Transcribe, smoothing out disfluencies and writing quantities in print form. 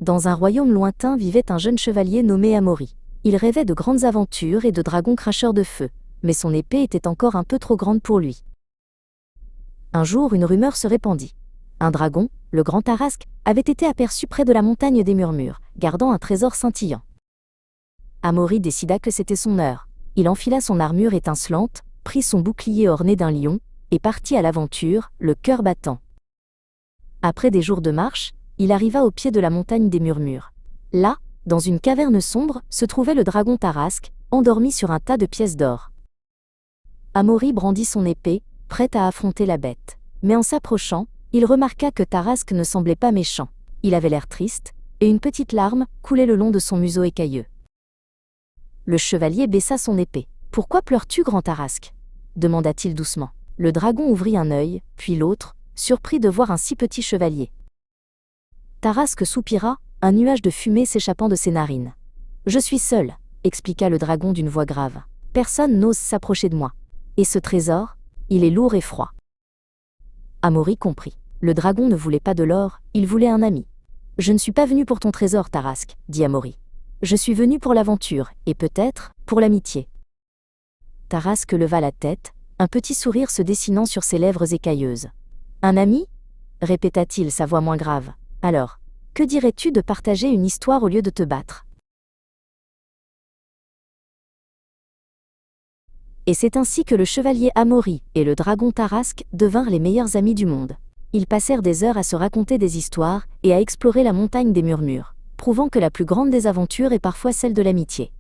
Dans un royaume lointain vivait un jeune chevalier nommé Amaury. Il rêvait de grandes aventures et de dragons cracheurs de feu, mais son épée était encore un peu trop grande pour lui. Un jour, une rumeur se répandit. Un dragon, le grand Tarasque, avait été aperçu près de la montagne des Murmures, gardant un trésor scintillant. Amaury décida que c'était son heure. Il enfila son armure étincelante, prit son bouclier orné d'un lion, et partit à l'aventure, le cœur battant. Après des jours de marche, il arriva au pied de la montagne des Murmures. Là, dans une caverne sombre, se trouvait le dragon Tarasque, endormi sur un tas de pièces d'or. Amaury brandit son épée, prêt à affronter la bête. Mais en s'approchant, il remarqua que Tarasque ne semblait pas méchant. Il avait l'air triste, et une petite larme coulait le long de son museau écailleux. Le chevalier baissa son épée. « Pourquoi pleures-tu, grand Tarasque » demanda-t-il doucement. Le dragon ouvrit un œil, puis l'autre, surpris de voir un si petit chevalier. Tarasque soupira, un nuage de fumée s'échappant de ses narines. « Je suis seul, » expliqua le dragon d'une voix grave. « Personne n'ose s'approcher de moi. Et ce trésor, il est lourd et froid. » Amaury comprit. Le dragon ne voulait pas de l'or, il voulait un ami. « Je ne suis pas venu pour ton trésor, Tarasque, » dit Amaury. « Je suis venu pour l'aventure, et peut-être, pour l'amitié. » Tarasque leva la tête, un petit sourire se dessinant sur ses lèvres écailleuses. « Un ami » répéta-t-il, sa voix moins grave. « Alors, que dirais-tu de partager une histoire au lieu de te battre ?» Et c'est ainsi que le chevalier Amaury et le dragon Tarasque devinrent les meilleurs amis du monde. Ils passèrent des heures à se raconter des histoires et à explorer la montagne des Murmures, prouvant que la plus grande des aventures est parfois celle de l'amitié.